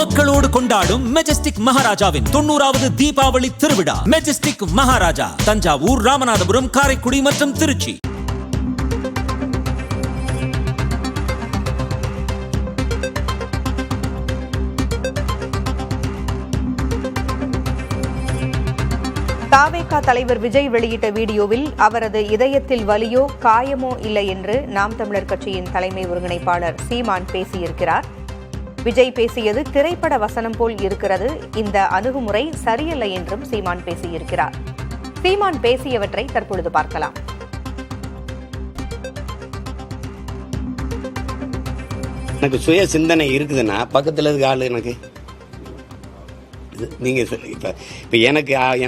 மக்களோடு கொண்டாடும் மெஜஸ்டிக் மகாராஜாவின் 90வது தீபாவளி திருவிழா. மெஜஸ்டிக் மகாராஜா தஞ்சாவூர், ராமநாதபுரம், காரைக்குடி மற்றும் திருச்சி. தாவேகா தலைவர் விஜய் வெளியிட்ட வீடியோவில் அவரது இதயத்தில் வலியோ காயமோ இல்லை என்று நாம் தமிழர் கட்சியின் தலைமை ஒருங்கிணைப்பாளர் சீமான் பேசியிருக்கிறார். விஜய் பேசியது திரைப்பட வசனம் போல் இருக்கிறது, இந்த அணுகுமுறை சரியல்ல என்றும் சீமான் பேசியிருக்கிறார். சீமான் பேசியவற்றை தற்பொழுது பார்க்கலாம். எனக்கு சுய சிந்தனை இருக்குதுன்னா பக்கத்தில் இருக்க ஆளு எனக்கு நீங்க இப்ப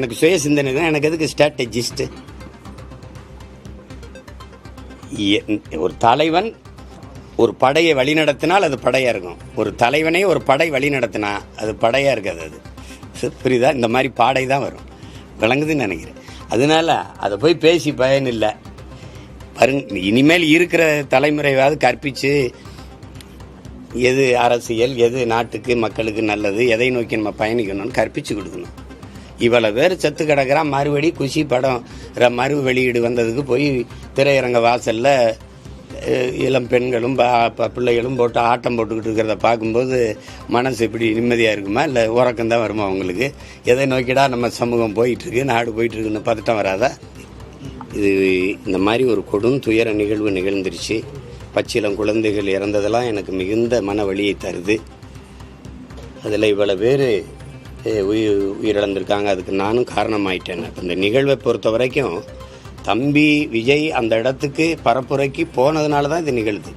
எனக்கு சுய சிந்தனை தான். எனக்கு எதுக்கு ஸ்ட்ராட்டஜிஸ்ட்? ஒரு தலைவன் ஒரு படையை வழிநடத்தினால் அது படையா இருக்கும். ஒரு தலைவனே ஒரு படை வழி நடத்தினா அது படையா இருக்காது. அது புரியுதா? இந்த மாதிரி பாடை தான் வரும். விளங்குதுன்னு நினைக்கிறேன். அதனால அதை போய் பேசி பயன் இல்லை. பாருங்க, இனிமேல் இருக்கிற தலைமுறையாவது கற்பிச்சு எது அரசியல், எது நாட்டுக்கு மக்களுக்கு நல்லது, எதை நோக்கி நம்ம பயணிக்கணும்னு கற்பிச்சு கொடுக்கணும். இவ்வளவு பேர் செத்து கிடக்கிறான். மறுபடி குஷி படம் மறு வெளியீடு வந்ததுக்கு போய் திரையரங்க வாசல்ல இளம் பெண்களும் பிள்ளைகளும் போட்டு ஆட்டம் போட்டுக்கிட்டு இருக்கிறத பார்க்கும்போது மனசு இப்படி நிம்மதியாக இருக்குமா? இல்லை உறக்கம்தான் வருமா அவங்களுக்கு? எதை நோக்கிடா நம்ம சமூகம் போயிட்டுருக்கு, நாடு போயிட்டுருக்குன்னு பதட்டம் வராதா? இது இந்த மாதிரி ஒரு கொடும் துயர நிகழ்வு நிகழ்ந்துருச்சு. பச்சிலம் குழந்தைகள் இறந்ததெல்லாம் எனக்கு மிகுந்த மன வலியை தருது. அதில் இவ்வளோ பேர் உயிரிழந்திருக்காங்க. அதுக்கு நானும் காரணமாயிட்டேன். இந்த நிகழ்வை பொறுத்த வரைக்கும் தம்பி விஜய் அந்த இடத்துக்கு பரப்புரைக்கு போனதுனால தான் இது நிகழுது.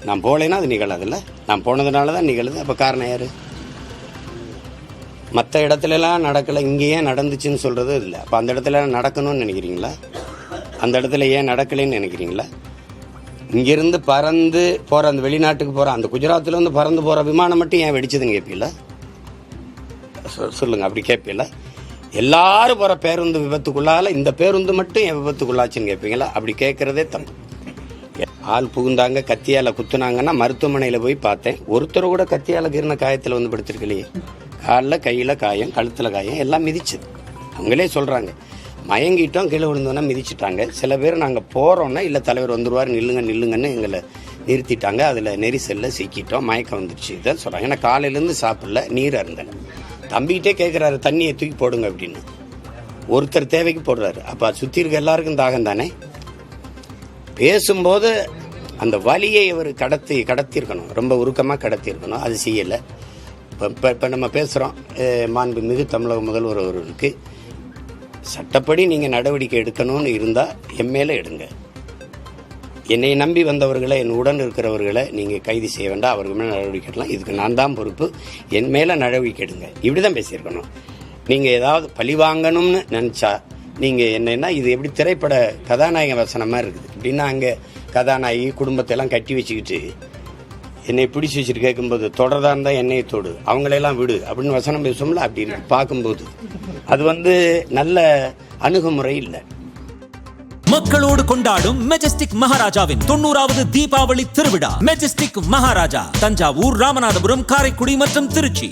நான் போகலைன்னா அது நிகழாதுல்ல. நான் போனதுனால தான் நிகழுது. அப்போ காரணம் யார்? மற்ற இடத்துலலாம் நடக்கலை, இங்கே ஏன் நடந்துச்சுன்னு சொல்கிறது இல்லை. அப்போ அந்த இடத்துல நடக்கணும்னு நினைக்கிறீங்களா? அந்த இடத்துல ஏன் நடக்கலைன்னு நினைக்கிறீங்களா? இங்கிருந்து பறந்து போகிற அந்த வெளிநாட்டுக்கு போகிற அந்த குஜராத்தில் வந்து பறந்து போகிற விமானம் மட்டும் ஏன் வெடிச்சதுன்னு கேட்பீங்களா? சொல்லுங்கள், அப்படி கேட்பீங்களா? எல்லாரும் போகிற பேருந்து விபத்துக்குள்ளால இந்த பேருந்து மட்டும் என் விபத்துக்குள்ளாச்சுன்னு கேட்பீங்களா? அப்படி கேட்குறதே தப்பு. ஆள் புகுந்தாங்க, கத்தியால் குத்துனாங்கன்னா மருத்துவமனையில் போய் பார்த்தேன். ஒருத்தர் கூட கத்தியால் கிருண காயத்தில் வந்து படுத்திருக்கலையே. காலில் கையில் காயம், கழுத்தில் காயம், எல்லாம் மிதிச்சது. அவங்களே சொல்கிறாங்க, மயங்கிட்டோம், கீழே விழுந்தோன்னா மிதிச்சிட்டாங்க. சில பேர் நாங்கள் போகிறோன்னா இல்லை தலைவர் வந்துடுவார், நில்லுங்கன்னு எங்களை நிறுத்திட்டாங்க. அதில் நெரிசலில் சிக்கிட்டோம், மயக்கம் வந்துடுச்சு. இதான் சொல்கிறாங்க. ஏன்னா காலையிலேருந்து சாப்பிடல, நீர் அருந்தேன். தம்பிக்கிட்டே கேட்குறாரு, தண்ணியை தூக்கி போடுங்க அப்படின்னு. ஒருத்தர் தேவைக்கு போடுறாரு. அப்போ சுற்றி இருக்க எல்லாருக்கும் தாகம் தானே. பேசும்போது அந்த வலியை அவர் கடத்தியிருக்கணும், ரொம்ப உருக்கமாக கடத்தியிருக்கணும். அது செய்யலை. இப்போ நம்ம பேசுகிறோம், மாண்புமிகு தமிழக முதல்வர் அவர்களுக்கு சட்டப்படி நீங்கள் நடவடிக்கை எடுக்கணும்னு இருந்தால் என் மேலே எடுங்க. என்னை நம்பி வந்தவர்களை, என் உடன் இருக்கிறவர்களை நீங்கள் கைது செய்ய வேண்டாம், அவர்கள் மேலே நடவடிக்கை எடுக்கலாம். இதுக்கு நான் தான் பொறுப்பு, என் மேலே நடவடிக்கை எடுங்க. இப்படி தான் பேசியிருக்கணும். நீங்கள் ஏதாவது பழி வாங்கணும்னு நினச்சா நீங்கள் என்னென்னா, இது எப்படி திரைப்பட கதாநாயக வசனமாக இருக்குது. இப்படின்னா அங்கே கதாநாயகி குடும்பத்தையெல்லாம் கட்டி வச்சுக்கிட்டு என்னை பிடிச்சி வச்சுட்டு கேட்கும்போது தொடர்தான் இருந்தால் என்னையை தொடு, அவங்களையெல்லாம் விடு அப்படின்னு வசனம் பேசுவோம்ல. அப்படி இருக்கு பார்க்கும்போது அது நல்ல அணுகுமுறை இல்லை. மக்களோடு கொண்டாடும் மெஜஸ்டிக் மகாராஜாவின் 90வது தீபாவளி திருவிழா. மெஜஸ்டிக் மகாராஜா தஞ்சாவூர், ராமநாதபுரம், காரைக்குடி மற்றும் திருச்சி.